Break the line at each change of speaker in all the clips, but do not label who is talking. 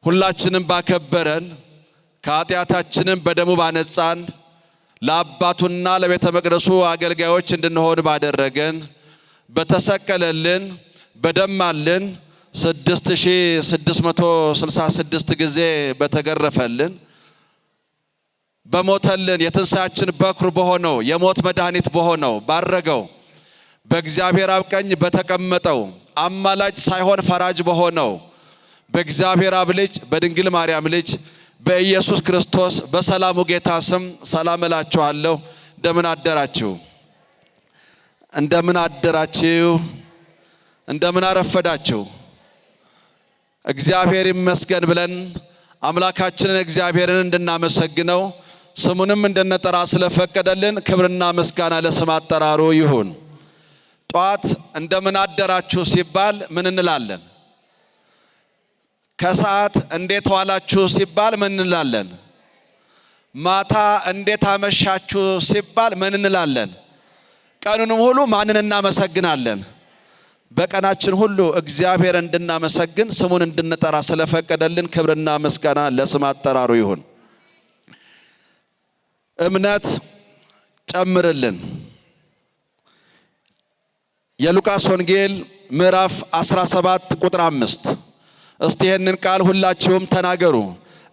ሁላችንም ባከበረን ከኃጢአታችንም በደሙ ባነጻን ለአባቱና ለቤተ መቅደሱ አገልጋዮች እንድንሆን ባደረገን በተሰቀለልን በደማልን 6666 ጊዜ በተገረፈልን በሞተልን የትንሣኤያችን በኩር በሆነው የሞት መድኃኒት በሆነው ባረገው በእግዚአብሔር አብ ቀኝ በተቀመጠው አማላጅ ሳይሆን ፈራጅ በሆነው በእግዚአብሔር አብ ልጅ በድንግል ማርያም ልጅ በኢየሱስ ክርስቶስ በሰላሙ ጌታ ስም ሰላም እላችኋለሁ። እንደምን አደራችሁ? እንደምን አደራችሁ? እንደምን አረፈዳችሁ? እግዚአብሔር ይመስገን ብለን አምላካችንን እግዚአብሔርን እንድናመሰግነው ስሙንም እንድንጠራ ስለፈቀደልን ክብርና ምስጋና ለስም አጠራሩ ይሁን። ጧት እንደምን አደራችሁ ሲባል ምን እንላለን? ከሰዓት እንዴት ዋላችሁ ሲባል ምን እንላለን? ማታ እንዴት አመሻችሁ ሲባል ምን እንላለን? ቀኑንም ሁሉ ማንን እናመሰግናለን? በቀናችን ሁሉ እግዚአብሔር እንድናመሰግን ስሙን እንድንጠራ ስለፈቀደልን ክብርና ምስጋና ለስም አጠራሩ ይሁን። እምነት ጨምርልን። የሉቃስ ወንጌል ምዕራፍ 17 ቁጥር 5 እስቲ ይህንን ቃል ሁላችሁም ተናገሩ።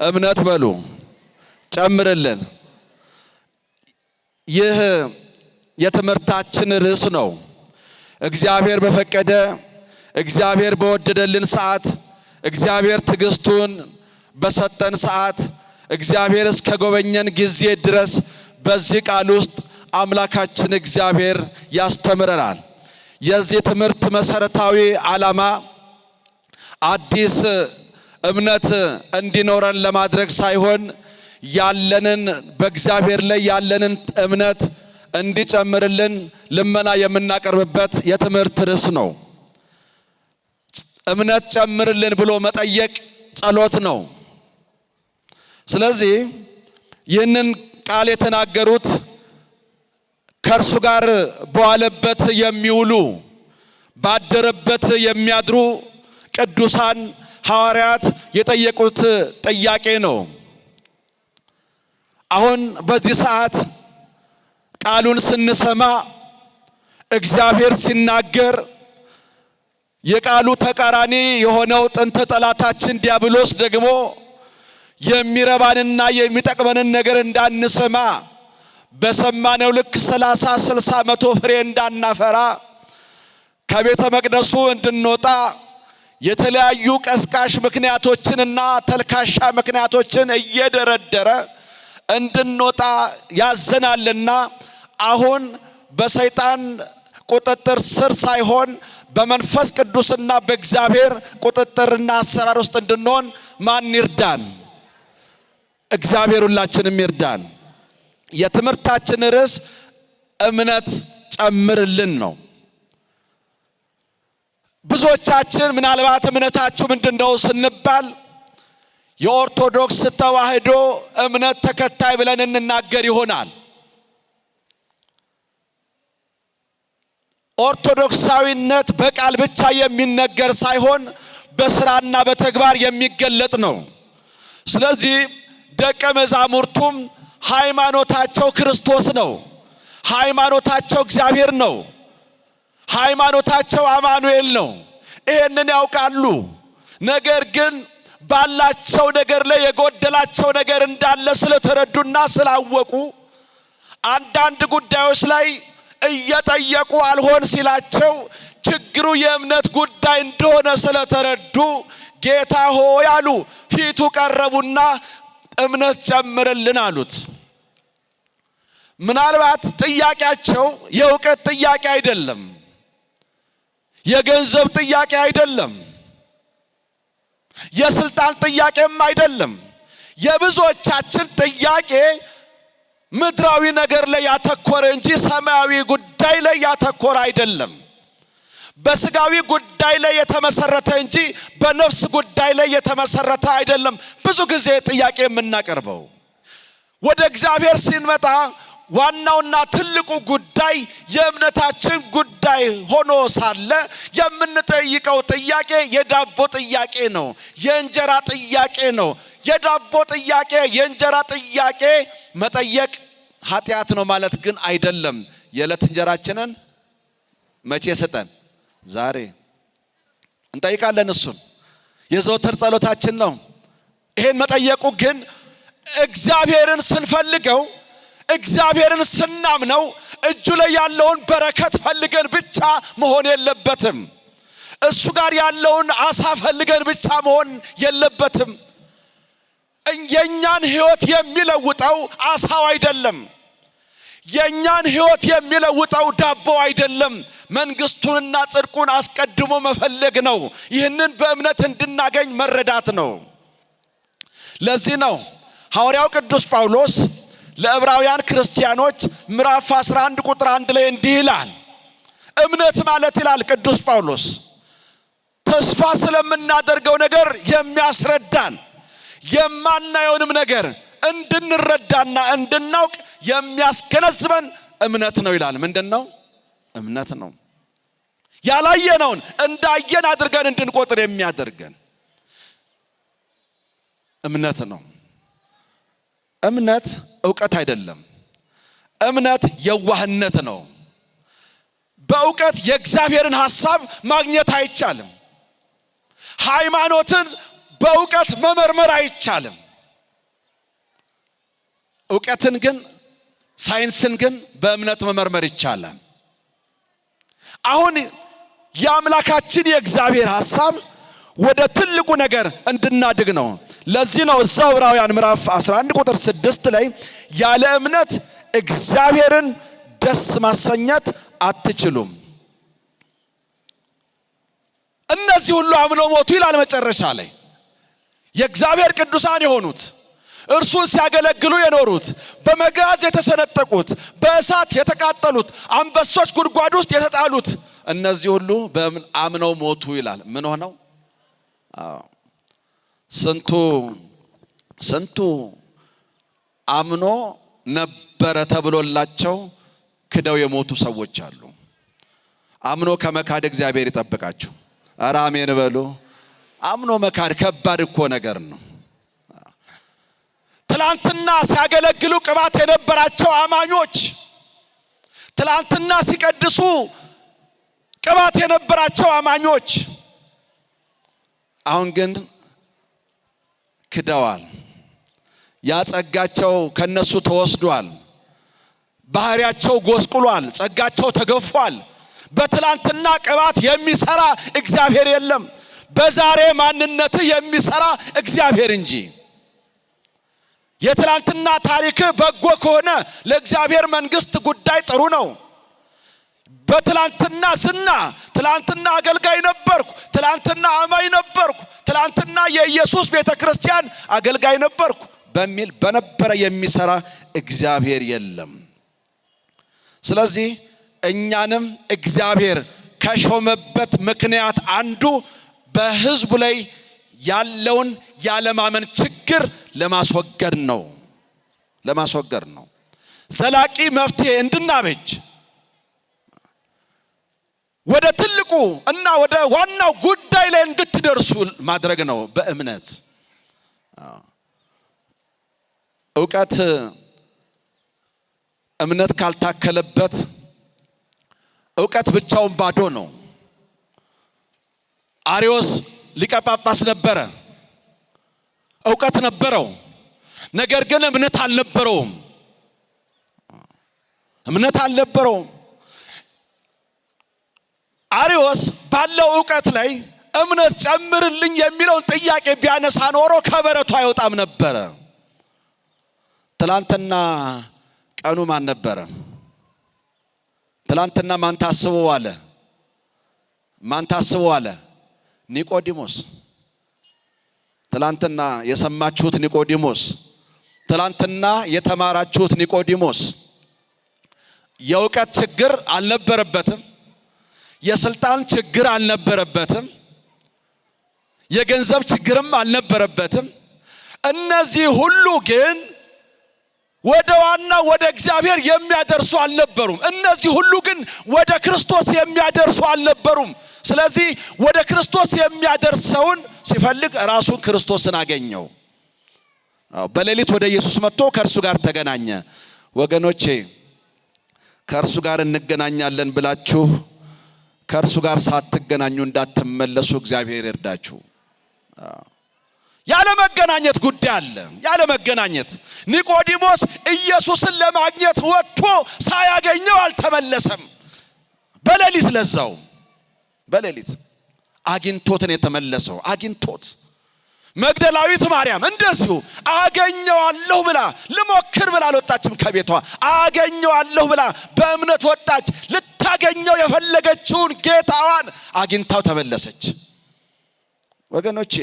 እምነት በሉ ጨምርልን። ይህ የትምህርታችን ርዕስ ነው። እግዚአብሔር በፈቀደ እግዚአብሔር በወደደልን ሰዓት እግዚአብሔር ትዕግስቱን በሰጠን ሰዓት እግዚአብሔር እስከ ጎበኘን ጊዜ ድረስ በዚህ ቃል ውስጥ አምላካችን እግዚአብሔር ያስተምረናል። የዚህ ትምህርት መሰረታዊ ዓላማ አዲስ እምነት እንዲኖረን ለማድረግ ሳይሆን ያለንን በእግዚአብሔር ላይ ያለንን እምነት እንዲጨምርልን ልመና የምናቀርብበት የትምህርት ርዕስ ነው። እምነት ጨምርልን ብሎ መጠየቅ ጸሎት ነው። ስለዚህ ይህንን ቃል የተናገሩት ከእርሱ ጋር በዋለበት የሚውሉ ባደረበት የሚያድሩ ቅዱሳን ሐዋርያት የጠየቁት ጥያቄ ነው። አሁን በዚህ ሰዓት ቃሉን ስንሰማ እግዚአብሔር ሲናገር የቃሉ ተቃራኒ የሆነው ጥንተ ጠላታችን ዲያብሎስ ደግሞ የሚረባንና የሚጠቅመንን ነገር እንዳንሰማ በሰማነው ልክ 30 60 100 ፍሬ እንዳናፈራ ከቤተ መቅደሱ እንድንወጣ የተለያዩ ቀስቃሽ ምክንያቶችንና ተልካሻ ምክንያቶችን እየደረደረ እንድንወጣ ያዘናልና አሁን በሰይጣን ቁጥጥር ስር ሳይሆን በመንፈስ ቅዱስና በእግዚአብሔር ቁጥጥርና አሰራር ውስጥ እንድንሆን ማን ይርዳን? እግዚአብሔር ሁላችንም ይርዳን። የትምህርታችን ርዕስ እምነት ጨምርልን ነው። ብዙዎቻችን ምናልባት እምነታችሁ ምንድነው ስንባል የኦርቶዶክስ ተዋህዶ እምነት ተከታይ ብለን እንናገር ይሆናል። ኦርቶዶክሳዊነት በቃል ብቻ የሚነገር ሳይሆን በስራና በተግባር የሚገለጥ ነው። ስለዚህ ደቀ መዛሙርቱም ሃይማኖታቸው ክርስቶስ ነው። ሃይማኖታቸው እግዚአብሔር ነው። ሃይማኖታቸው አማኑኤል ነው። ይሄንን ያውቃሉ። ነገር ግን ባላቸው ነገር ላይ የጎደላቸው ነገር እንዳለ ስለተረዱና ስላወቁ አንዳንድ ጉዳዮች ላይ እየጠየቁ አልሆን ሲላቸው ችግሩ የእምነት ጉዳይ እንደሆነ ስለተረዱ ጌታ ሆይ አሉ። ፊቱ ቀረቡና እምነት ጨምርልን አሉት። ምናልባት ጥያቄያቸው የእውቀት ጥያቄ አይደለም፣ የገንዘብ ጥያቄ አይደለም፣ የስልጣን ጥያቄም አይደለም። የብዙዎቻችን ጥያቄ ምድራዊ ነገር ላይ ያተኮረ እንጂ ሰማያዊ ጉዳይ ላይ ያተኮረ አይደለም። በስጋዊ ጉዳይ ላይ የተመሰረተ እንጂ በነፍስ ጉዳይ ላይ የተመሰረተ አይደለም። ብዙ ጊዜ ጥያቄ የምናቀርበው ወደ እግዚአብሔር ሲንመጣ ዋናውና ትልቁ ጉዳይ የእምነታችን ጉዳይ ሆኖ ሳለ የምንጠይቀው ጥያቄ የዳቦ ጥያቄ ነው፣ የእንጀራ ጥያቄ ነው። የዳቦ ጥያቄ የእንጀራ ጥያቄ መጠየቅ ኃጢአት ነው ማለት ግን አይደለም። የዕለት እንጀራችንን መቼ ስጠን? ዛሬ እንጠይቃለን። እሱን የዘወትር ጸሎታችን ነው። ይሄን መጠየቁ ግን እግዚአብሔርን ስንፈልገው እግዚአብሔርን ስናምነው እጁ ላይ ያለውን በረከት ፈልገን ብቻ መሆን የለበትም። እሱ ጋር ያለውን አሳ ፈልገን ብቻ መሆን የለበትም። የኛን ሕይወት የሚለውጠው አሳው አይደለም። የኛን ሕይወት የሚለውጠው ዳቦ አይደለም። መንግስቱንና ጽድቁን አስቀድሞ መፈለግ ነው። ይህንን በእምነት እንድናገኝ መረዳት ነው። ለዚህ ነው ሐዋርያው ቅዱስ ጳውሎስ ለዕብራውያን ክርስቲያኖች ምዕራፍ 11 ቁጥር 1 ላይ እንዲህ ይላል። እምነት ማለት ይላል ቅዱስ ጳውሎስ ተስፋ ስለምናደርገው ነገር የሚያስረዳን የማናየውንም ነገር እንድንረዳና እንድናውቅ የሚያስገነዝበን እምነት ነው ይላል። ምንድነው? እምነት ነው። ያላየነውን እንዳየን አድርገን እንድንቆጥር የሚያደርገን እምነት ነው። እምነት ዕውቀት አይደለም። እምነት የዋህነት ነው። በዕውቀት የእግዚአብሔርን ሐሳብ ማግኘት አይቻልም። ሃይማኖትን በዕውቀት መመርመር አይቻልም። ዕውቀትን ግን ሳይንስን ግን በእምነት መመርመር ይቻላል። አሁን የአምላካችን የእግዚአብሔር ሐሳብ ወደ ትልቁ ነገር እንድናድግ ነው። ለዚህ ነው እዛው ዕብራውያን ምዕራፍ 11 ቁጥር 6 ላይ ያለ እምነት እግዚአብሔርን ደስ ማሰኘት አትችሉም። እነዚህ ሁሉ አምነው ሞቱ ይላል መጨረሻ ላይ። የእግዚአብሔር ቅዱሳን የሆኑት እርሱን ሲያገለግሉ የኖሩት፣ በመጋዝ የተሰነጠቁት፣ በእሳት የተቃጠሉት፣ አንበሶች ጉድጓድ ውስጥ የተጣሉት እነዚህ ሁሉ አምነው ሞቱ ይላል። ምን ሆነው? ስንቱ አምኖ ነበረ ተብሎላቸው ክደው የሞቱ ሰዎች አሉ። አምኖ ከመካድ እግዚአብሔር ይጠብቃችሁ። ኧረ አሜን በሉ። አምኖ መካድ ከባድ እኮ ነገር ነው። ትላንትና ሲያገለግሉ ቅባት የነበራቸው አማኞች፣ ትላንትና ሲቀድሱ ቅባት የነበራቸው አማኞች አሁን ግን ክደዋል። ያጸጋቸው ከነሱ ተወስዷል። ባህሪያቸው ጎስቁሏል። ጸጋቸው ተገፏል። በትላንትና ቅባት የሚሰራ እግዚአብሔር የለም። በዛሬ ማንነት የሚሰራ እግዚአብሔር እንጂ። የትላንትና ታሪክ በጎ ከሆነ ለእግዚአብሔር መንግስት ጉዳይ ጥሩ ነው። በትላንትና ዝና፣ ትላንትና አገልጋይ ነበርኩ፣ ትላንትና አማኝ ነበርኩ፣ ትላንትና የኢየሱስ ቤተክርስቲያን አገልጋይ ነበርኩ በሚል በነበረ የሚሰራ እግዚአብሔር የለም። ስለዚህ እኛንም እግዚአብሔር ከሾመበት ምክንያት አንዱ በሕዝቡ ላይ ያለውን ያለማመን ችግር ለማስወገድ ነው። ዘላቂ መፍትሄ እንድናበጅ ወደ ትልቁ እና ወደ ዋናው ጉዳይ ላይ እንድትደርሱ ማድረግ ነው በእምነት። ዕውቀት እምነት ካልታከለበት ዕውቀት ብቻውን ባዶ ነው። አርዮስ ሊቀ ጳጳስ ነበረ፣ ዕውቀት ነበረው፣ ነገር ግን እምነት አልነበረውም። አርዮስ ባለው ዕውቀት ላይ እምነት ጨምርልኝ የሚለውን ጥያቄ ቢያነሳ ኖሮ ከበረቱ አይወጣም ነበረ። ትላንትና ቀኑ ማን ነበረ? ትላንትና ማን ታስበው አለ? ኒቆዲሞስ። ትላንትና የሰማችሁት ኒቆዲሞስ፣ ትላንትና የተማራችሁት ኒቆዲሞስ የዕውቀት ችግር አልነበረበትም። የስልጣን ችግር አልነበረበትም። የገንዘብ ችግርም አልነበረበትም። እነዚህ ሁሉ ግን ወደ ዋና ወደ እግዚአብሔር የሚያደርሱ አልነበሩም። እነዚህ ሁሉ ግን ወደ ክርስቶስ የሚያደርሱ አልነበሩም። ስለዚህ ወደ ክርስቶስ የሚያደርሰውን ሲፈልግ ራሱን ክርስቶስን አገኘው። በሌሊት ወደ ኢየሱስ መጥቶ ከእርሱ ጋር ተገናኘ። ወገኖቼ ከእርሱ ጋር እንገናኛለን ብላችሁ ከእርሱ ጋር ሳትገናኙ እንዳትመለሱ እግዚአብሔር ይርዳችሁ። ያለ መገናኘት ጉዳይ አለ። ያለ መገናኘት ኒቆዲሞስ ኢየሱስን ለማግኘት ወጥቶ ሳያገኘው አልተመለሰም። በሌሊት ለዛው በሌሊት አግኝቶት ነው የተመለሰው። አግኝቶት መግደላዊት ማርያም እንደዚሁ አገኘዋለሁ ብላ ልሞክር ብላ አልወጣችም ከቤቷ። አገኘዋለሁ ብላ በእምነት ወጣች። ልታገኘው የፈለገችውን ጌታዋን አግኝታው ተመለሰች። ወገኖቼ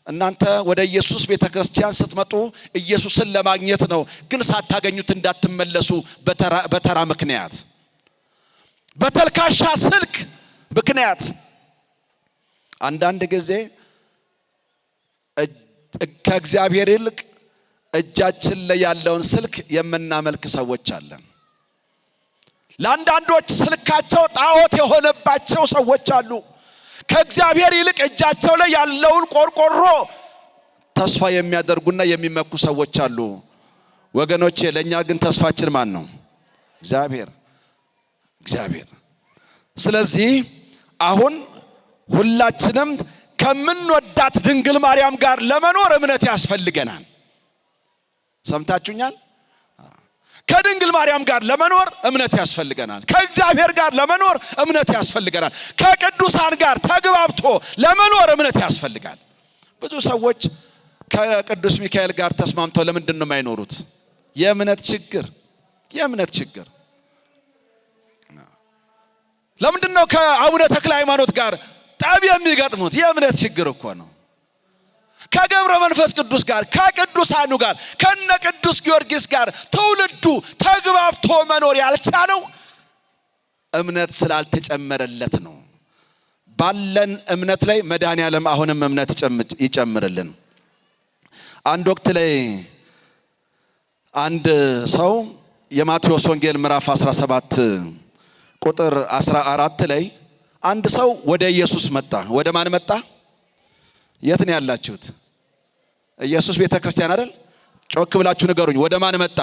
እናንተ ወደ ኢየሱስ ቤተክርስቲያን ስትመጡ ኢየሱስን ለማግኘት ነው። ግን ሳታገኙት እንዳትመለሱ በተራ ምክንያት፣ በተልካሻ ስልክ ምክንያት። አንዳንድ ጊዜ ከእግዚአብሔር ይልቅ እጃችን ላይ ያለውን ስልክ የምናመልክ ሰዎች አለን። ለአንዳንዶች ስልካቸው ጣዖት የሆነባቸው ሰዎች አሉ። ከእግዚአብሔር ይልቅ እጃቸው ላይ ያለውን ቆርቆሮ ተስፋ የሚያደርጉና የሚመኩ ሰዎች አሉ። ወገኖቼ ለኛ ግን ተስፋችን ማን ነው? እግዚአብሔር። ስለዚህ አሁን ሁላችንም ከምንወዳት ድንግል ማርያም ጋር ለመኖር እምነት ያስፈልገናል። ሰምታችሁኛል? ከድንግል ማርያም ጋር ለመኖር እምነት ያስፈልገናል። ከእግዚአብሔር ጋር ለመኖር እምነት ያስፈልገናል። ከቅዱሳን ጋር ተግባብቶ ለመኖር እምነት ያስፈልጋል። ብዙ ሰዎች ከቅዱስ ሚካኤል ጋር ተስማምተው ለምንድን ነው የማይኖሩት? የእምነት ችግር። ለምንድን ነው ከአቡነ ተክለ ሃይማኖት ጋር ጠብ የሚገጥሙት? የእምነት ችግር እኮ ነው። ከገብረ መንፈስ ቅዱስ ጋር ከቅዱሳኑ ጋር ከነ ቅዱስ ጊዮርጊስ ጋር ትውልዱ ተግባብቶ መኖር ያልቻለው እምነት ስላልተጨመረለት ነው። ባለን እምነት ላይ መድኃኔዓለም አሁንም እምነት ይጨምርልን። አንድ ወቅት ላይ አንድ ሰው የማቴዎስ ወንጌል ምዕራፍ 17 ቁጥር 14 ላይ አንድ ሰው ወደ ኢየሱስ መጣ። ወደ ማን መጣ? የት ነው ያላችሁት? ኢየሱስ ቤተክርስቲያን አይደል? ጮክ ብላችሁ ንገሩኝ። ወደ ማን መጣ?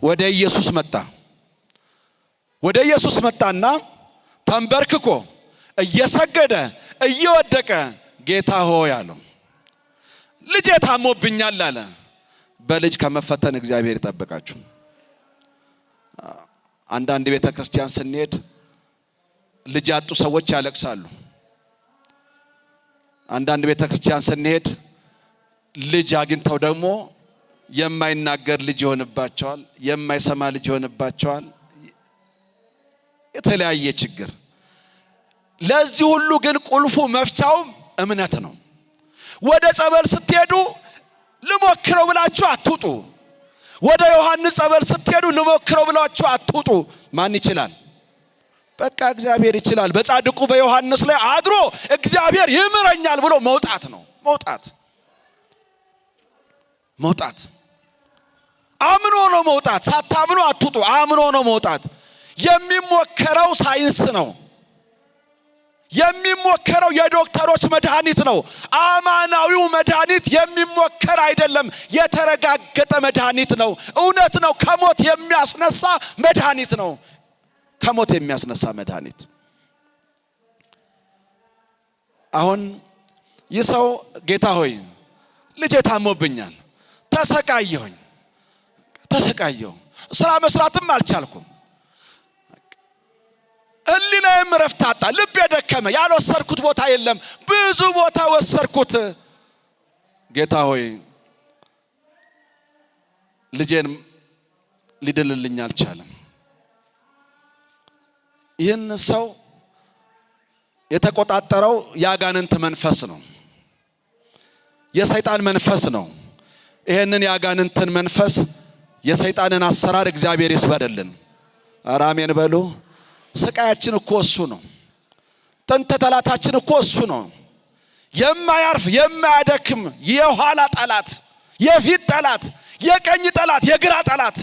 ወደ ኢየሱስ መጣ። ወደ ኢየሱስ መጣና ተንበርክኮ እየሰገደ እየወደቀ ጌታ ሆይ አለው። ልጄ ታሞብኛል አለ። በልጅ ከመፈተን እግዚአብሔር ይጠብቃችሁ። አንዳንድ ቤተክርስቲያን ስንሄድ ልጅ ያጡ ሰዎች ያለቅሳሉ። አንዳንድ ቤተክርስቲያን ስንሄድ ልጅ አግኝተው ደግሞ የማይናገር ልጅ ይሆንባቸዋል፣ የማይሰማ ልጅ ይሆንባቸዋል። የተለያየ ችግር። ለዚህ ሁሉ ግን ቁልፉ መፍቻው እምነት ነው። ወደ ጸበል ስትሄዱ ልሞክረው ብላችሁ አትውጡ። ወደ ዮሐንስ ጸበል ስትሄዱ ልሞክረው ብላችሁ አትውጡ። ማን ይችላል? በቃ እግዚአብሔር ይችላል። በጻድቁ በዮሐንስ ላይ አድሮ እግዚአብሔር ይምረኛል ብሎ መውጣት ነው። መውጣት አምኖ ነው መውጣት። ሳታምኑ አትውጡ። አምኖ ነው መውጣት። የሚሞከረው ሳይንስ ነው። የሚሞከረው የዶክተሮች መድኃኒት ነው። አማናዊው መድኃኒት የሚሞከር አይደለም፣ የተረጋገጠ መድኃኒት ነው። እውነት ነው። ከሞት የሚያስነሳ መድኃኒት ነው። ከሞት የሚያስነሳ መድኃኒት። አሁን ይህ ሰው ጌታ ሆይ ልጄ ታሞብኛል፣ ተሰቃየሁ፣ ስራ መስራትም አልቻልኩም፣ ህሊናዬም ረፍት አጣ፣ ልቤ ደከመ፣ ያልወሰድኩት ቦታ የለም፣ ብዙ ቦታ ወሰድኩት። ጌታ ሆይ ልጄን ሊድልልኝ አልቻለም። ይህን ሰው የተቆጣጠረው ያጋንንት መንፈስ ነው፣ የሰይጣን መንፈስ ነው። ይሄንን ያጋንንትን መንፈስ የሰይጣንን አሰራር እግዚአብሔር ይስበርልን። አሜን በሉ። ስቃያችን እኮ እሱ ነው። ጥንተ ጠላታችን እኮ እሱ ነው። የማያርፍ የማያደክም የኋላ ጠላት፣ የፊት ጠላት፣ የቀኝ ጠላት፣ የግራ ጠላት፣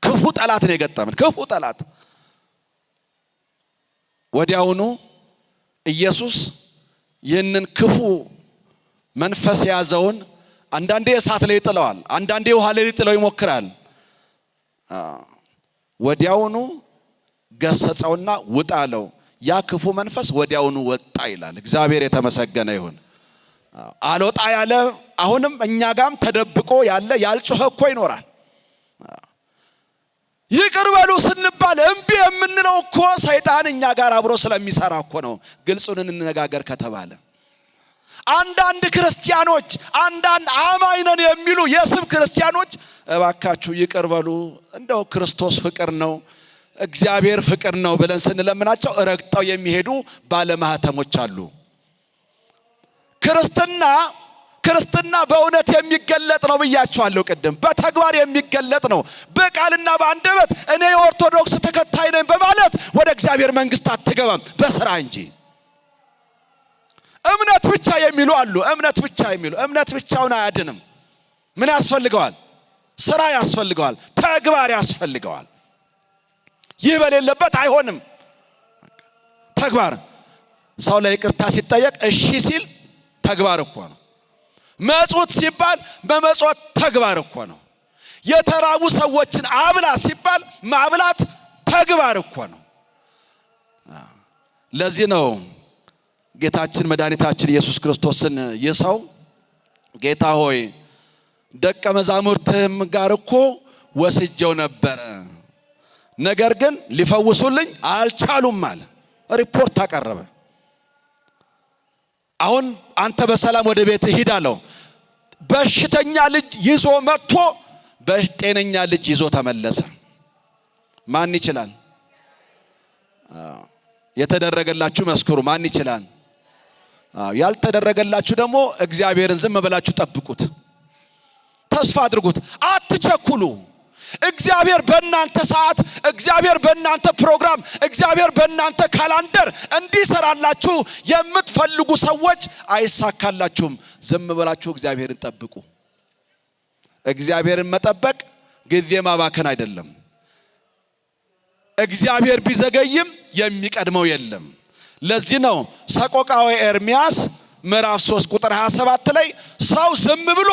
ክፉ ጠላት ነው የገጠመን፣ ክፉ ጠላት። ወዲያውኑ ኢየሱስ ይህንን ክፉ መንፈስ የያዘውን አንዳንዴ እሳት ላይ ይጥለዋል፣ አንዳንዴ ውሃ ላይ ይጥለው ይሞክራል። ወዲያውኑ ገሰጸውና ውጣ አለው። ያ ክፉ መንፈስ ወዲያውኑ ወጣ ይላል። እግዚአብሔር የተመሰገነ ይሁን። አልወጣ ያለ አሁንም እኛ ጋም ተደብቆ ያለ ያልጮኸ እኮ ይኖራል። ይቅር በሉ ስንባል እምቢ የምንለው እኮ ሰይጣን እኛ ጋር አብሮ ስለሚሰራ እኮ ነው። ግልጹን እንነጋገር ከተባለ አንዳንድ ክርስቲያኖች፣ አንዳንድ አማኝ ነን የሚሉ የስም ክርስቲያኖች እባካችሁ ይቅር በሉ፣ እንደው ክርስቶስ ፍቅር ነው፣ እግዚአብሔር ፍቅር ነው ብለን ስንለምናቸው ረግጠው የሚሄዱ ባለማህተሞች አሉ። ክርስትና በእውነት የሚገለጥ ነው ብያችኋለሁ ቅድም። በተግባር የሚገለጥ ነው። በቃልና በአንደበት እኔ የኦርቶዶክስ ተከታይ ነኝ በማለት ወደ እግዚአብሔር መንግስት አትገባም፣ በስራ እንጂ። እምነት ብቻ የሚሉ አሉ። እምነት ብቻውን አያድንም። ምን ያስፈልገዋል? ስራ ያስፈልገዋል፣ ተግባር ያስፈልገዋል። ይህ በሌለበት አይሆንም። ተግባር ሰው ላይ ይቅርታ ሲጠየቅ እሺ ሲል ተግባር እኮ ነው። መጾት ሲባል በመጾት ተግባር እኮ ነው። የተራቡ ሰዎችን አብላ ሲባል ማብላት ተግባር እኮ ነው። ለዚህ ነው ጌታችን መድኃኒታችን ኢየሱስ ክርስቶስን የሰው ጌታ ሆይ ደቀ መዛሙርትህም ጋር እኮ ወስጄው ነበረ፣ ነገር ግን ሊፈውሱልኝ አልቻሉም አለ። ሪፖርት አቀረበ። አሁን አንተ በሰላም ወደ ቤት ሂድ አለው። በሽተኛ ልጅ ይዞ መጥቶ በጤነኛ ልጅ ይዞ ተመለሰ። ማን ይችላል? የተደረገላችሁ መስክሩ። ማን ይችላል? ያልተደረገላችሁ ደግሞ እግዚአብሔርን ዝም ብላችሁ ጠብቁት፣ ተስፋ አድርጉት፣ አትቸኩሉ። እግዚአብሔር በእናንተ ሰዓት፣ እግዚአብሔር በእናንተ ፕሮግራም፣ እግዚአብሔር በእናንተ ካላንደር እንዲሰራላችሁ የምትፈልጉ ሰዎች አይሳካላችሁም። ዝም ብላችሁ እግዚአብሔርን ጠብቁ። እግዚአብሔርን መጠበቅ ጊዜ ማባከን አይደለም። እግዚአብሔር ቢዘገይም የሚቀድመው የለም። ለዚህ ነው ሰቆቃወ ኤርምያስ ምዕራፍ 3 ቁጥር 27 ላይ ሰው ዝም ብሎ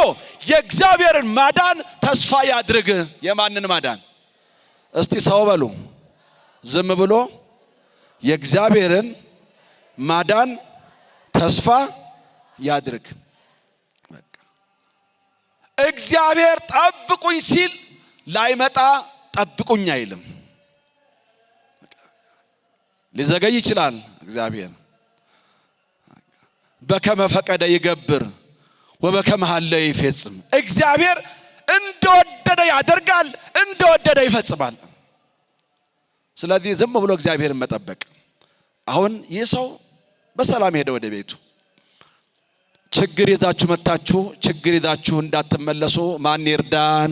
የእግዚአብሔርን ማዳን ተስፋ ያድርግ። የማንን ማዳን? እስቲ ሰው በሉ። ዝም ብሎ የእግዚአብሔርን ማዳን ተስፋ ያድርግ። እግዚአብሔር ጠብቁኝ ሲል ላይመጣ ጠብቁኝ አይልም። ሊዘገይ ይችላል። እግዚአብሔር በከመ ፈቀደ ይገብር ወበከመ ሀለ ይፈጽም። እግዚአብሔር እንደወደደ ያደርጋል፣ እንደወደደ ይፈጽማል። ስለዚህ ዝም ብሎ እግዚአብሔርን መጠበቅ። አሁን ይህ ሰው በሰላም ሄደ ወደ ቤቱ። ችግር ይዛችሁ መጣችሁ፣ ችግር ይዛችሁ እንዳትመለሱ ማን ይርዳን?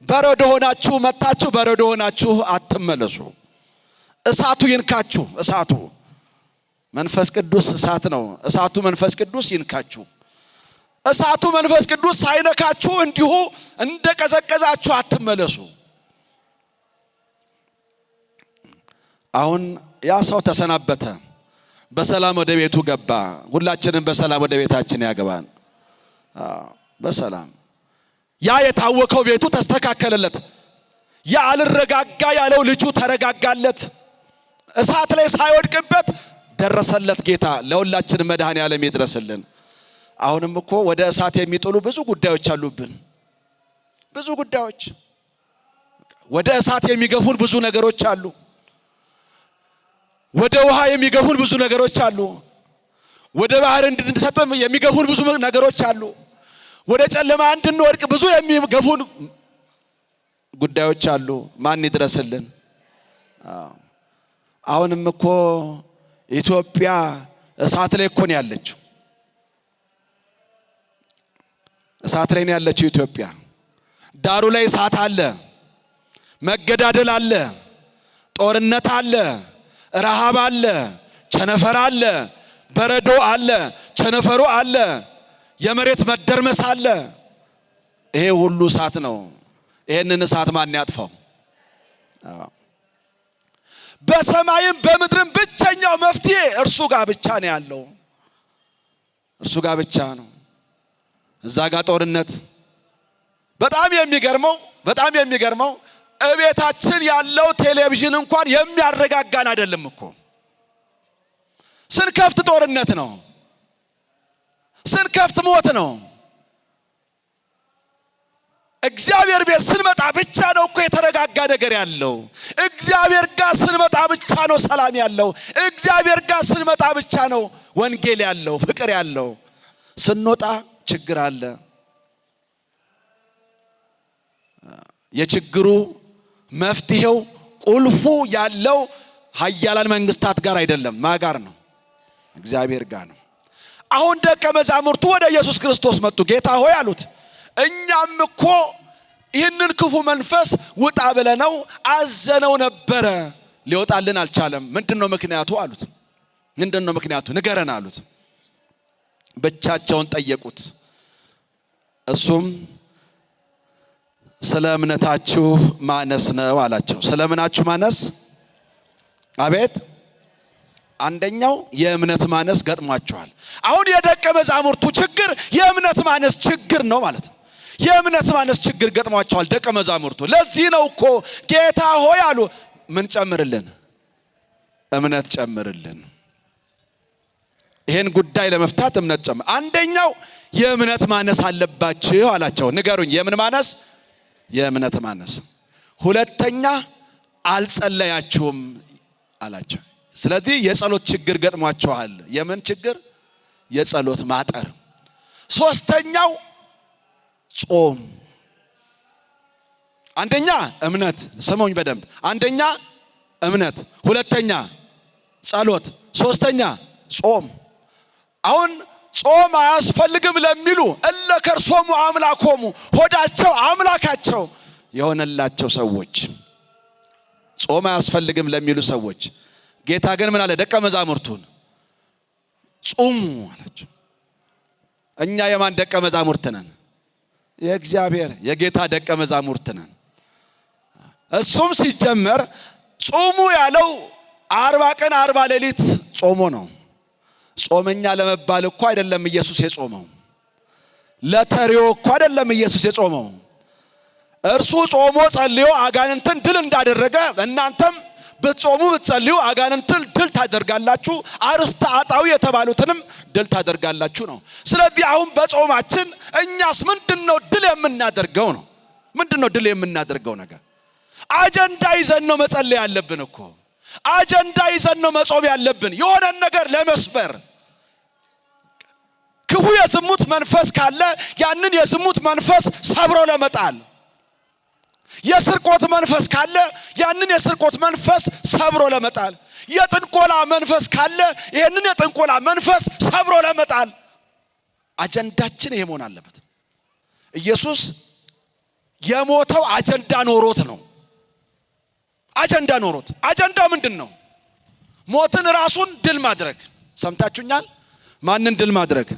በረዶ ሆናችሁ መጣችሁ፣ በረዶ ሆናችሁ አትመለሱ። እሳቱ ይንካችሁ። እሳቱ መንፈስ ቅዱስ እሳት ነው። እሳቱ መንፈስ ቅዱስ ይንካችሁ። እሳቱ መንፈስ ቅዱስ ሳይነካችሁ እንዲሁ እንደቀዘቀዛችሁ አትመለሱ። አሁን ያ ሰው ተሰናበተ፣ በሰላም ወደ ቤቱ ገባ። ሁላችንም በሰላም ወደ ቤታችን ያገባን። በሰላም ያ የታወከው ቤቱ ተስተካከለለት። ያ አልረጋጋ ያለው ልጁ ተረጋጋለት። እሳት ላይ ሳይወድቅበት ደረሰለት ጌታ። ለሁላችን መድኃኔዓለም ይድረስልን። አሁንም እኮ ወደ እሳት የሚጥሉ ብዙ ጉዳዮች አሉብን። ብዙ ጉዳዮች ወደ እሳት የሚገፉን ብዙ ነገሮች አሉ። ወደ ውሃ የሚገፉን ብዙ ነገሮች አሉ። ወደ ባህር እንድንሰጥም የሚገፉን ብዙ ነገሮች አሉ። ወደ ጨለማ እንድንወድቅ ብዙ የሚገፉን ጉዳዮች አሉ። ማን ይድረስልን? አሁንም እኮ ኢትዮጵያ እሳት ላይ እኮ ነው ያለችው። እሳት ላይ ነው ያለችው ኢትዮጵያ። ዳሩ ላይ እሳት አለ፣ መገዳደል አለ፣ ጦርነት አለ፣ ረሃብ አለ፣ ቸነፈር አለ፣ በረዶ አለ፣ ቸነፈሩ አለ። የመሬት መደርመስ አለ። ይሄ ሁሉ እሳት ነው። ይሄንን እሳት ማን ያጥፋው? በሰማይም በምድርም ብቸኛው መፍትሄ እርሱ ጋር ብቻ ነው ያለው። እርሱ ጋር ብቻ ነው። እዛ ጋር ጦርነት። በጣም የሚገርመው እቤታችን ያለው ቴሌቪዥን እንኳን የሚያረጋጋን አይደለም እኮ። ስንከፍት ጦርነት ነው፣ ስንከፍት ሞት ነው። እግዚአብሔር ቤት ስንመጣ ብቻ ነው እኮ የተረጋጋ ነገር ያለው። እግዚአብሔር ጋር ስንመጣ ብቻ ነው ሰላም ያለው። እግዚአብሔር ጋር ስንመጣ ብቻ ነው ወንጌል ያለው፣ ፍቅር ያለው። ስንወጣ ችግር አለ። የችግሩ መፍትሄው ቁልፉ ያለው ኃያላን መንግስታት ጋር አይደለም። ማጋር ነው? እግዚአብሔር ጋር ነው። አሁን ደቀ መዛሙርቱ ወደ ኢየሱስ ክርስቶስ መጡ። ጌታ ሆይ አሉት፣ እኛም እኮ ይህንን ክፉ መንፈስ ውጣ ብለነው አዘነው ነበረ፣ ሊወጣልን አልቻለም። ምንድነው ምክንያቱ አሉት። ምንድነው ምክንያቱ ንገረን አሉት። ብቻቸውን ጠየቁት። እሱም ስለ እምነታችሁ ማነስ ነው አላቸው። ስለ ምናችሁ ማነስ? አቤት። አንደኛው የእምነት ማነስ ገጥሟቸዋል። አሁን የደቀ መዛሙርቱ ችግር የእምነት ማነስ ችግር ነው ማለት ነው። የእምነት ማነስ ችግር ገጥሟቸዋል ደቀ መዛሙርቱ። ለዚህ ነው እኮ ጌታ ሆይ አሉ፣ ምን ጨምርልን? እምነት ጨምርልን። ይሄን ጉዳይ ለመፍታት እምነት ጨምር። አንደኛው የእምነት ማነስ አለባችሁ አላቸው። ንገሩኝ፣ የምን ማነስ? የእምነት ማነስ። ሁለተኛ አልጸለያችሁም አላቸው። ስለዚህ የጸሎት ችግር ገጥሟቸዋል። የምን ችግር? የጸሎት ማጠር። ሶስተኛው ጾም። አንደኛ እምነት፣ ስሙኝ በደንብ። አንደኛ እምነት፣ ሁለተኛ ጸሎት፣ ሶስተኛ ጾም። አሁን ጾም አያስፈልግም ለሚሉ እለ ከርሶሙ አምላኮሙ፣ ሆዳቸው አምላካቸው የሆነላቸው ሰዎች፣ ጾም አያስፈልግም ለሚሉ ሰዎች ጌታ ግን ምን አለ? ደቀ መዛሙርቱን ጾሙ አላቸው። እኛ የማን ደቀ መዛሙርት ነን? የእግዚአብሔር የጌታ ደቀ መዛሙርት ነን። እሱም ሲጀመር ጾሙ ያለው 40 ቀን 40 ሌሊት ጾሞ ነው። ጾመኛ ለመባል እኮ አይደለም ኢየሱስ የጾመው። ለተሪዮ እኮ አይደለም ኢየሱስ የጾመው። እርሱ ጾሞ ጸልዮ አጋንንትን ድል እንዳደረገ እናንተም ብትጾሙ ብትጸልዩ አጋንንትን ድል ታደርጋላችሁ፣ አርስተ አጣዊ የተባሉትንም ድል ታደርጋላችሁ ነው። ስለዚህ አሁን በጾማችን እኛስ ምንድነው ድል የምናደርገው ነው? ምንድነው ድል የምናደርገው ነገር? አጀንዳ ይዘን ነው መጸለይ ያለብን እኮ። አጀንዳ ይዘን ነው መጾም ያለብን፣ የሆነ ነገር ለመስበር። ክፉ የዝሙት መንፈስ ካለ ያንን የዝሙት መንፈስ ሰብሮ ለመጣል፣ የስርቆት መንፈስ ካለ ያንን የስርቆት መንፈስ ሰብሮ ለመጣል፣ የጥንቆላ መንፈስ ካለ ይሄንን የጥንቆላ መንፈስ ሰብሮ ለመጣል አጀንዳችን ይሄ መሆን አለበት። ኢየሱስ የሞተው አጀንዳ ኖሮት ነው። አጀንዳ ኖሮት። አጀንዳው ምንድነው? ሞትን ራሱን ድል ማድረግ። ሰምታችሁኛል? ማንን ድል ማድረግ?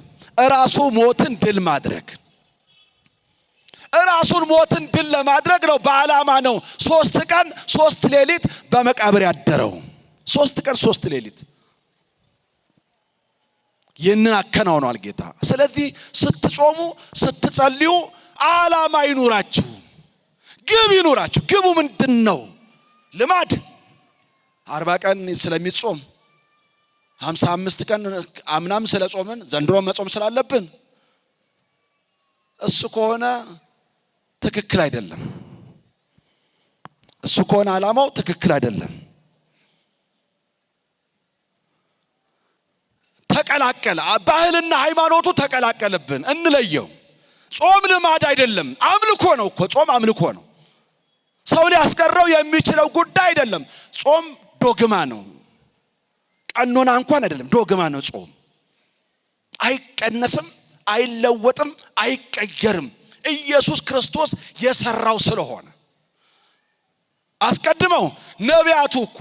ራሱ ሞትን ድል ማድረግ። ራሱን ሞትን ድል ለማድረግ ነው። በዓላማ ነው 3 ቀን 3 ሌሊት በመቃብር ያደረው። 3 ቀን 3 ሌሊት ይህንን አከናውኗል ጌታ። ስለዚህ ስትጾሙ ስትጸልዩ ዓላማ ይኑራችሁ፣ ግብ ይኑራችሁ። ግቡ ምንድነው? ልማድ 40 ቀን ስለሚጾም 55 ቀን አምናም ስለጾምን ዘንድሮ መጾም ስላለብን እሱ ከሆነ ትክክል አይደለም። እሱ ከሆነ ዓላማው ትክክል አይደለም። ተቀላቀለ፣ ባህልና ሃይማኖቱ ተቀላቀለብን። እንለየው። ጾም ልማድ አይደለም፣ አምልኮ ነው እኮ። ጾም አምልኮ ነው። ሰው ሊያስቀረው የሚችለው ጉዳይ አይደለም። ጾም ዶግማ ነው። ቀኖና እንኳን አይደለም፣ ዶግማ ነው። ጾም አይቀነስም፣ አይለወጥም፣ አይቀየርም። ኢየሱስ ክርስቶስ የሰራው ስለሆነ አስቀድመው ነቢያቱ እኮ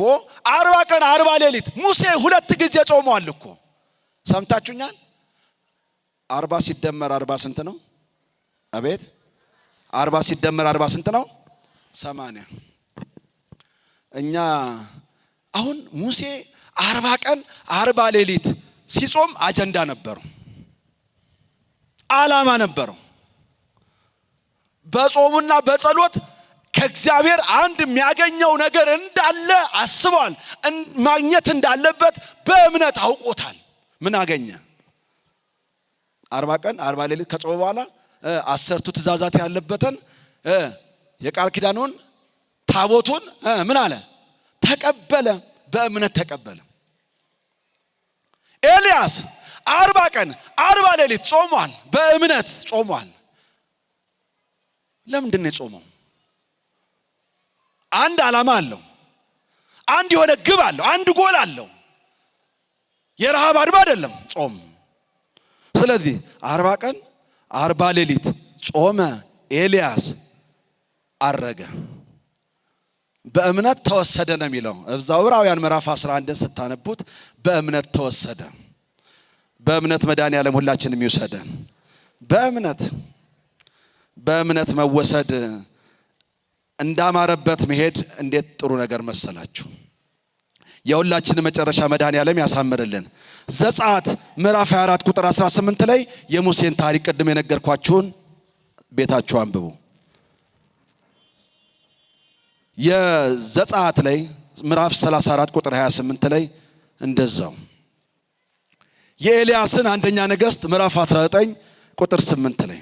40 ቀን 40 ሌሊት፣ ሙሴ 2 ጊዜ ጾመዋል እኮ። ሰምታችሁኛል? 40 ሲደመር 40 ስንት ነው? አቤት 40 ሲደመር 40 ስንት ነው? 80። እኛ አሁን ሙሴ 40 ቀን 40 ሌሊት ሲጾም አጀንዳ ነበረው፣ ዓላማ ነበረው። በጾሙና በጸሎት ከእግዚአብሔር አንድ የሚያገኘው ነገር እንዳለ አስቧል። ማግኘት እንዳለበት በእምነት አውቆታል። ምን አገኘ? 40 ቀን 40 ሌሊት ከጾመ በኋላ 10ቱ ትእዛዛት ያለበትን የቃል ኪዳኑን ታቦቱን ምን አለ? ተቀበለ። በእምነት ተቀበለ። ኤልያስ 40 ቀን 40 ሌሊት ጾሟል፣ በእምነት ጾሟል። ለምንድን ነው የጾመው? አንድ ዓላማ አለው። አንድ የሆነ ግብ አለው። አንድ ጎል አለው። የረሃብ አድማ አይደለም ጾም። ስለዚህ 40 ቀን 40 ሌሊት ጾመ። ኤልያስ አረገ። በእምነት ተወሰደ ነው የሚለው። እዛው ዕብራውያን ምዕራፍ 11 ስታነቡት በእምነት ተወሰደ። በእምነት መድኃኒዓለም ሁላችንም ይውሰደን። በእምነት መወሰድ እንዳማረበት መሄድ እንዴት ጥሩ ነገር መሰላችሁ። የሁላችን መጨረሻ መድኃኒዓለም ያሳምርልን። ዘጸአት ምዕራፍ 24 ቁጥር 18 ላይ የሙሴን ታሪክ ቅድም የነገርኳችሁን ቤታችሁ አንብቡ። የዘጸአት ላይ ምዕራፍ 34 ቁጥር 28 ላይ እንደዛው የኤልያስን አንደኛ ነገሥት ምዕራፍ 19 ቁጥር 8 ላይ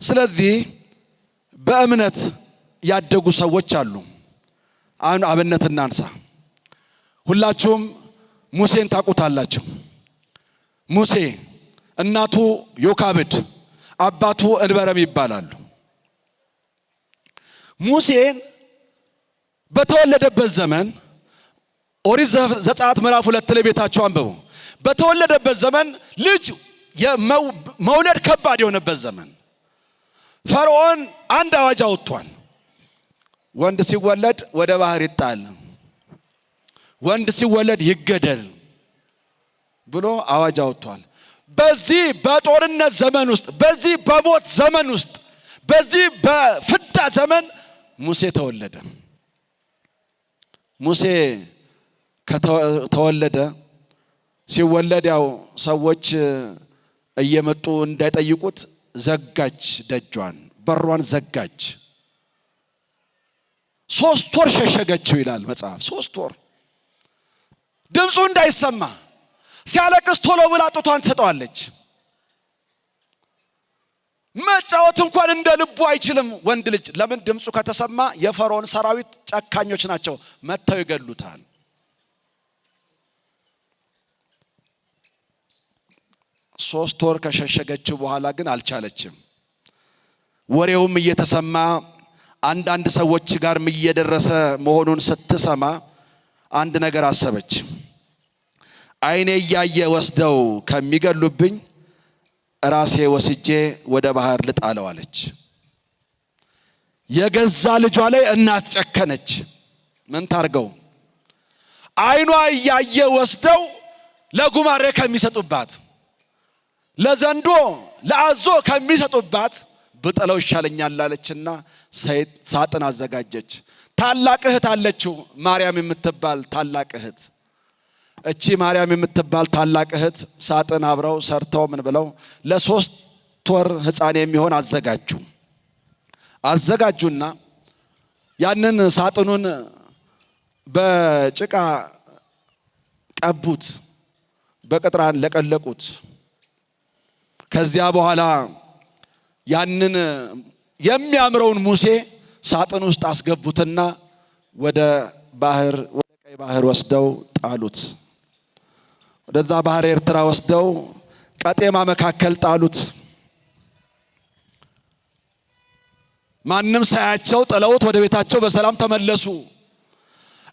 ስለዚህ በእምነት ያደጉ ሰዎች አሉ። አሁን አብነት እናንሳ። ሁላችሁም ሙሴን ታውቁታላችሁ። ሙሴ እናቱ ዮካብድ አባቱ እንበረም ይባላሉ። ሙሴን በተወለደበት ዘመን ኦሪት ዘጸአት ምዕራፍ 2 ላይ ቤታችሁ አንብቡ። በተወለደበት ዘመን ልጅ መውለድ ከባድ የሆነበት ዘመን ፈርዖን አንድ አዋጅ አውጥቷል። ወንድ ሲወለድ ወደ ባህር ይጣል፣ ወንድ ሲወለድ ይገደል ብሎ አዋጅ አውጥቷል። በዚህ በጦርነት ዘመን ውስጥ፣ በዚህ በሞት ዘመን ውስጥ፣ በዚህ በፍዳ ዘመን ሙሴ ተወለደ። ሙሴ ከተወለደ ሲወለድ ያው ሰዎች እየመጡ እንዳይጠይቁት ዘጋች፣ ደጇን በሯን ዘጋች። 3 ወር ሸሸገችው ይላል መጽሐፍ። 3 ወር ድምፁ እንዳይሰማ ሲያለቅስ ቶሎ ብላ ጡቷን ትሰጠዋለች። መጫወት እንኳን እንደ ልቡ አይችልም ወንድ ልጅ። ለምን? ድምፁ ከተሰማ የፈርዖን ሰራዊት ጨካኞች ናቸው፣ መተው ይገሉታል። 3 ወር ከሸሸገችው በኋላ ግን አልቻለችም። ወሬውም እየተሰማ አንዳንድ ሰዎች ጋርም እየደረሰ መሆኑን ስትሰማ አንድ ነገር አሰበች። ዓይኔ እያየ ወስደው ከሚገሉብኝ ራሴ ወስጄ ወደ ባህር ልጣለው አለች። የገዛ ልጇ ላይ እናት ጨከነች። ምን ታርገው? ዓይኗ እያየ ወስደው ለጉማሬ ከሚሰጡባት፣ ለዘንዶ ለአዞ ከሚሰጡባት ብጥለው ይሻለኛል አለችና ሳጥን አዘጋጀች። ታላቅ እህት አለችው ማርያም የምትባል ታላቅ እህት። እቺ ማርያም የምትባል ታላቅ እህት ሳጥን አብረው ሰርተው ምን ብለው ለ3 ወር ሕፃን የሚሆን አዘጋጁና ያንን ሳጥኑን በጭቃ ቀቡት፣ በቅጥራን ለቀለቁት። ከዚያ በኋላ ያንን የሚያምረውን ሙሴ ሳጥን ውስጥ አስገቡትና ወደ ቀይ ባህር ወስደው ጣሉት። ወደዛ ባህር ኤርትራ ወስደው ቀጤማ መካከል ጣሉት። ማንም ሳያቸው ጥለውት ወደ ቤታቸው በሰላም ተመለሱ።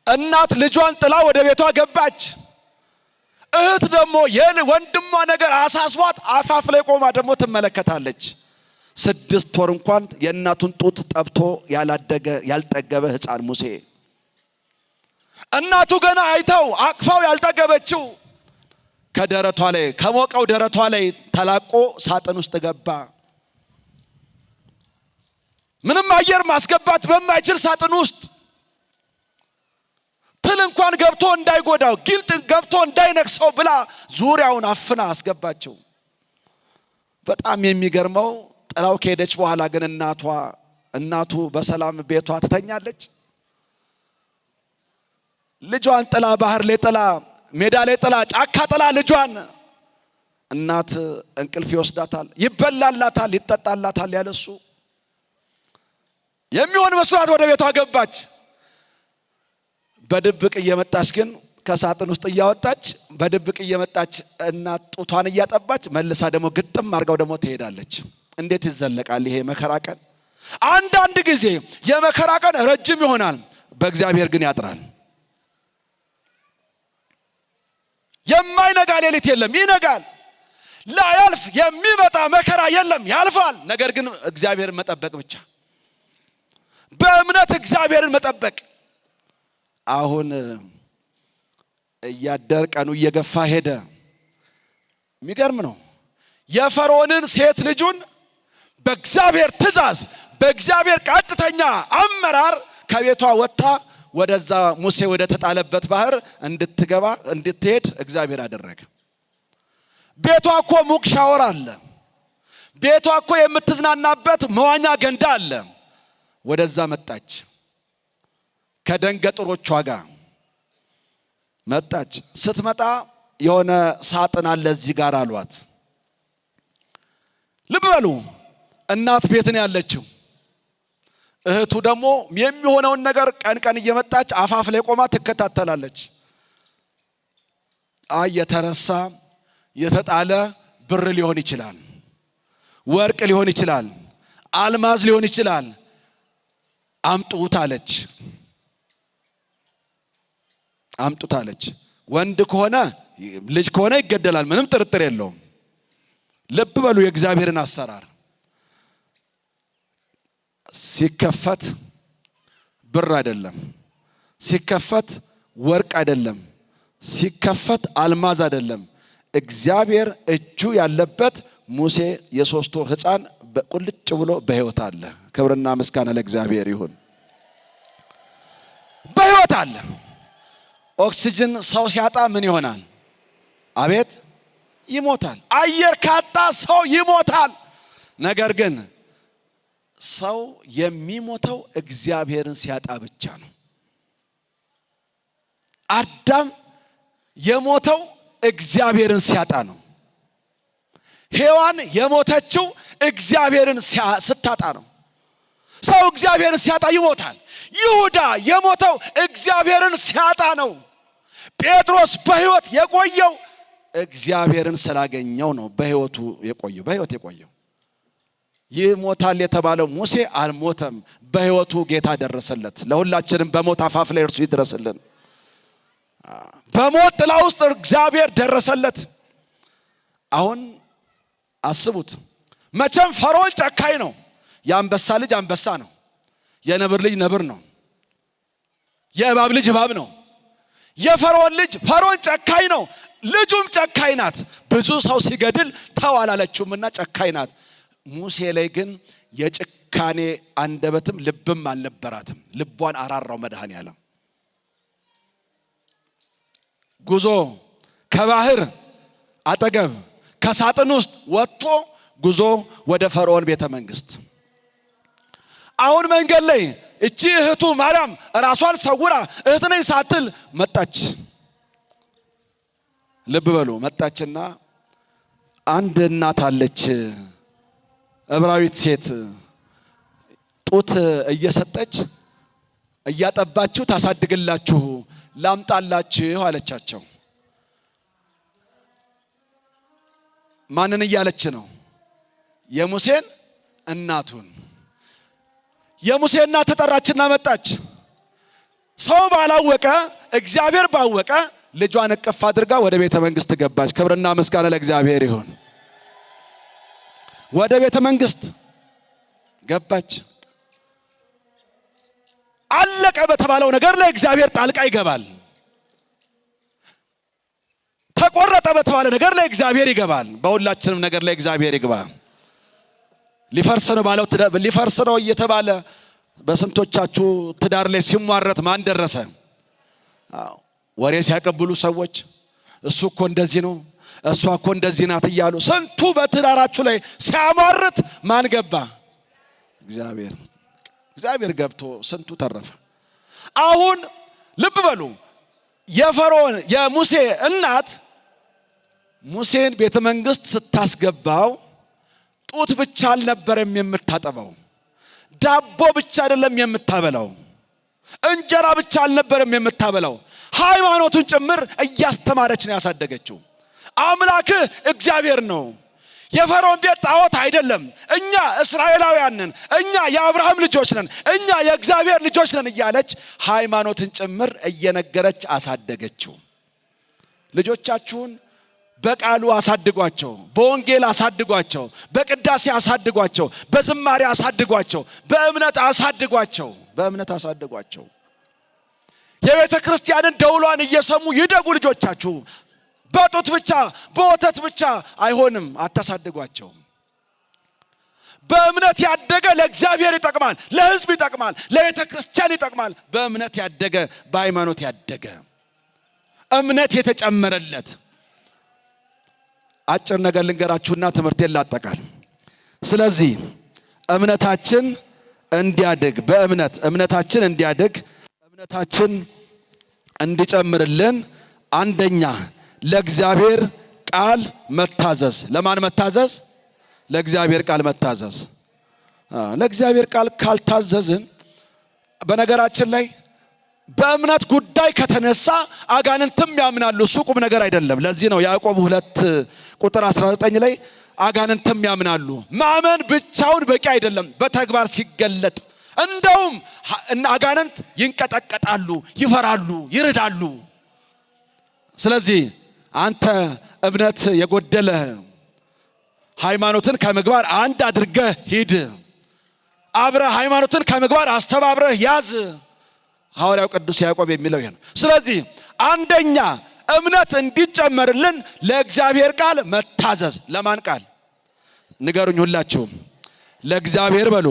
እናት ልጇን ጥላ ወደ ቤቷ ገባች። እህት ደግሞ ወንድሟ ነገር አሳስቧት አፋፍ ላይ ቆማ ደግሞ ትመለከታለች። 6 ወር እንኳን የእናቱን ጡት ጠብቶ ያልጠገበ ሕፃን ሙሴ፣ እናቱ ገና አይተው አቅፋው ያልጠገበችው ከደረቷ ላይ ከሞቀው ደረቷ ላይ ተላቆ ሳጥን ውስጥ ገባ። ምንም አየር ማስገባት በማይችል ሳጥን ውስጥ ትል እንኳን ገብቶ እንዳይጎዳው ጊልጥ ገብቶ እንዳይነክሰው ብላ ዙሪያውን አፍና አስገባቸው። በጣም የሚገርመው ጥላው ከሄደች በኋላ ግን እናቱ በሰላም ቤቷ ትተኛለች። ልጇን ጥላ ባህር ላይ ጥላ ሜዳ ላይ ጥላ ጫካ ጥላ ልጇን እናት እንቅልፍ ይወስዳታል፣ ይበላላታል፣ ይጠጣላታል። ያለሱ የሚሆን መስዋዕት ወደ ቤቷ ገባች። በድብቅ እየመጣች ግን ከሳጥን ውስጥ እያወጣች በድብቅ እየመጣች እናት ጡቷን እያጠባች መልሳ ደግሞ ግጥም አድርጋው ደግሞ ትሄዳለች። እንዴት ይዘለቃል ይሄ መከራ ቀን? አንዳንድ ጊዜ የመከራ ቀን ረጅም ይሆናል፣ በእግዚአብሔር ግን ያጥራል። የማይነጋ ሌሊት የለም፣ ይነጋል። ላያልፍ የሚመጣ መከራ የለም፣ ያልፋል። ነገር ግን እግዚአብሔርን መጠበቅ ብቻ፣ በእምነት እግዚአብሔርን መጠበቅ። አሁን እያደር ቀኑ እየገፋ ሄደ። የሚገርም ነው። የፈርዖንን ሴት ልጁን በእግዚአብሔር ትእዛዝ በእግዚአብሔር ቀጥተኛ አመራር ከቤቷ ወጥታ ወደዛ ሙሴ ወደ ተጣለበት ባህር እንድትሄድ እግዚአብሔር አደረገ። ቤቷ እኮ ሙቅ ሻወር አለ። ቤቷ እኮ የምትዝናናበት መዋኛ ገንዳ አለ። ወደዛ መጣች። ከደንገጥሮቿ ጋር መጣች። ስትመጣ የሆነ ሳጥን አለ እዚህ ጋር አሏት። ልብ በሉ፣ እናት ቤት ነው ያለችው። እህቱ ደግሞ የሚሆነውን ነገር ቀን እየመጣች አፋፍ ላይ ቆማ ትከታተላለች። የተረሳ የተጣለ ብር ሊሆን ይችላል፣ ወርቅ ሊሆን ይችላል፣ አልማዝ ሊሆን ይችላል። አምጡት አለች። አምጡት አለች። ወንድ ከሆነ ልጅ ከሆነ ይገደላል፣ ምንም ጥርጥር የለውም። ልብ በሉ የእግዚአብሔርን አሰራር። ሲከፈት ብር አይደለም፣ ሲከፈት ወርቅ አይደለም፣ ሲከፈት አልማዝ አይደለም። እግዚአብሔር እጁ ያለበት ሙሴ የ3 ወር ሕፃን በቁልጭ ብሎ በሕይወት አለ። ክብርና ምስጋና ለእግዚአብሔር ይሁን። በሕይወት አለ። ኦክሲጅን ሰው ሲያጣ ምን ይሆናል? አቤት ይሞታል። አየር ካጣ ሰው ይሞታል። ነገር ግን ሰው የሚሞተው እግዚአብሔርን ሲያጣ ብቻ ነው። አዳም የሞተው እግዚአብሔርን ሲያጣ ነው። ሔዋን የሞተችው እግዚአብሔርን ስታጣ ነው። ሰው እግዚአብሔርን ሲያጣ ይሞታል። ይሁዳ የሞተው እግዚአብሔርን ሲያጣ ነው። ጴጥሮስ በሕይወት የቆየው እግዚአብሔርን ስላገኘው ነው። በሕይወት የቆየው ይሞታል የተባለው ሙሴ አልሞተም። በሕይወቱ ጌታ ደረሰለት። ለሁላችንም በሞት አፋፍ ላይ እርሱ ይድረስልን። በሞት ጥላ ውስጥ እግዚአብሔር ደረሰለት። አሁን አስቡት። መቼም ፈርዖን ጨካኝ ነው። የአንበሳ ልጅ አንበሳ ነው። የነብር ልጅ ነብር ነው። የእባብ ልጅ እባብ ነው። የፈርዖን ልጅ ፈርዖን ጨካኝ ነው። ልጁም ጨካኝ ናት። ብዙ ሰው ሲገድል ተው አላለችውምና ጨካኝ ናት። ሙሴ ላይ ግን የጭካኔ አንደበትም ልብም አልነበራትም። ልቧን አራራው መድኃኔዓለም። ጉዞ ከባህር አጠገብ ከሳጥን ውስጥ ወጥቶ ጉዞ ወደ ፈርዖን ቤተ መንግስት። አሁን መንገድ ላይ እቺ እህቱ ማርያም ራሷን ሰውራ እህት ነኝ ሳትል መጣች። ልብ በሉ መጣችና አንድ እናት አለች፣ ዕብራዊት ሴት ጡት እየሰጠች እያጠባችሁ ታሳድግላችሁ ላምጣላችሁ አለቻቸው። ማንን እያለች ነው? የሙሴን እናቱን። የሙሴ እናት ተጠራችና መጣች። ሰው ባላወቀ እግዚአብሔር ባወቀ ልጇን እቅፍ አድርጋ ወደ ቤተ መንግስት ገባች። ክብርና ምስጋና ለእግዚአብሔር ይሁን። ወደ ቤተ መንግስት ገባች። አለቀ በተባለው ነገር ላይ እግዚአብሔር ጣልቃ ይገባል። ተቆረጠ በተባለ ነገር ላይ እግዚአብሔር ይገባል። በሁላችንም ነገር ላይ እግዚአብሔር ይግባ። ሊፈርስ ነው ባለው ሊፈርስ ነው እየተባለ በስንቶቻችሁ ትዳር ላይ ሲሟረት ማን ደረሰ? ወሬ ሲያቀብሉ ሰዎች እሱ እኮ እንደዚህ ነው እሷ እኮ እንደዚህ ናት እያሉ ስንቱ በትዳራችሁ ላይ ሲያሟርት ማን ገባ? እግዚአብሔር ገብቶ ስንቱ ተረፈ። አሁን ልብ በሉ የፈርዖን የሙሴ እናት ሙሴን ቤተ መንግስት ስታስገባው ጡት ብቻ አልነበረም የምታጠባው፣ ዳቦ ብቻ አይደለም የምታበላው፣ እንጀራ ብቻ አልነበረም የምታበላው፣ ሃይማኖቱን ጭምር እያስተማረች ነው ያሳደገችው። አምላክህ እግዚአብሔር ነው፣ የፈርዖን ቤት ጣዖት አይደለም፣ እኛ እስራኤላውያን ነን፣ እኛ የአብርሃም ልጆች ነን፣ እኛ የእግዚአብሔር ልጆች ነን እያለች ሃይማኖትን ጭምር እየነገረች አሳደገችው። ልጆቻችሁን በቃሉ አሳድጓቸው፣ በወንጌል አሳድጓቸው፣ በቅዳሴ አሳድጓቸው፣ በዝማሬ አሳድጓቸው፣ በእምነት አሳድጓቸው። የቤተ ክርስቲያንን ደውሏን እየሰሙ ይደጉ ልጆቻችሁ። በጡት ብቻ በወተት ብቻ አይሆንም፣ አታሳድጓቸው። በእምነት ያደገ ለእግዚአብሔር ይጠቅማል፣ ለሕዝብ ይጠቅማል፣ ለቤተ ክርስቲያን ይጠቅማል። በእምነት ያደገ በሃይማኖት ያደገ እምነት የተጨመረለት አጭር ነገር ልንገራችሁና ትምህርቴን ላጠቃል። ስለዚህ እምነታችን እንዲያድግ እምነታችን እንዲጨምርልን አንደኛ ለእግዚአብሔር ቃል መታዘዝ። ለማን መታዘዝ? ለእግዚአብሔር ቃል መታዘዝ። ለእግዚአብሔር ቃል ካልታዘዝን በነገራችን ላይ በእምነት ጉዳይ ከተነሳ አጋንንትም ያምናሉ። እሱ ቁም ነገር አይደለም። ለዚህ ነው ያዕቆብ 2:19 ላይ አጋንንትም ያምናሉ። ማመን ብቻውን በቂ አይደለም፣ በተግባር ሲገለጥ እንደውም አጋንንት ይንቀጠቀጣሉ፣ ይፈራሉ፣ ይርዳሉ። ስለዚህ አንተ እምነት የጎደለ ሃይማኖትን ከምግባር አንድ አድርገህ ሂድ። አብረህ ሃይማኖትን ከምግባር አስተባብረህ ያዝ። ሐዋርያው ቅዱስ ያዕቆብ የሚለው ይሄ ነው። ስለዚህ አንደኛ እምነት እንዲጨመርልን ለእግዚአብሔር ቃል መታዘዝ። ለማን ቃል ንገሩኝ ሁላችሁም? ለእግዚአብሔር በሉ።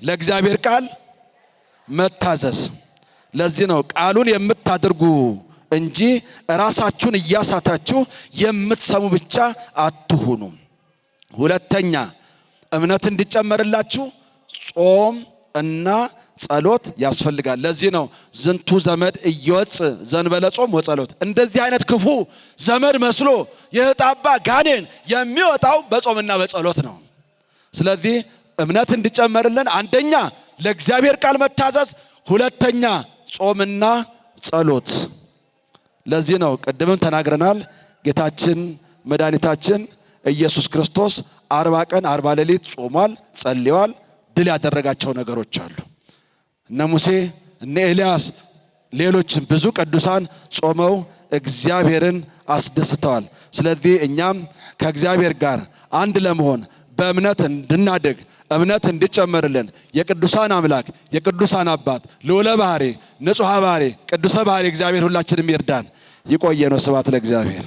ለእግዚአብሔር ቃል መታዘዝ። ለዚህ ነው ቃሉን የምታደርጉ እንጂ ራሳችሁን እያሳታችሁ የምትሰሙ ብቻ አትሁኑ። ሁለተኛ እምነት እንዲጨመርላችሁ ጾም እና ጸሎት ያስፈልጋል። ለዚህ ነው ዝንቱ ዘመድ እየወጽ ዘንበለ ጾም ወጸሎት። እንደዚህ አይነት ክፉ ዘመድ መስሎ የህጣባ ጋኔን የሚወጣው በጾምና በጸሎት ነው። ስለዚህ እምነት እንዲጨመርልን አንደኛ ለእግዚአብሔር ቃል መታዘዝ፣ ሁለተኛ ጾምና ጸሎት። ለዚህ ነው ቅድምም ተናግረናል። ጌታችን መድኃኒታችን ኢየሱስ ክርስቶስ 40 ቀን 40 ሌሊት ጾሟል፣ ጸልየዋል። ድል ያደረጋቸው ነገሮች አሉ። እነ ሙሴ፣ እነ ኤልያስ፣ ሌሎችም ብዙ ቅዱሳን ጾመው እግዚአብሔርን አስደስተዋል። ስለዚህ እኛም ከእግዚአብሔር ጋር አንድ ለመሆን በእምነት እንድናድግ እምነት እንዲጨመርልን የቅዱሳን አምላክ የቅዱሳን አባት ልዑለ ባሕሪ ንጹሐ ባሕሪ ቅዱሰ ባሕሪ እግዚአብሔር ሁላችንም ይርዳን። ይቆየን። ስብሐት ለእግዚአብሔር።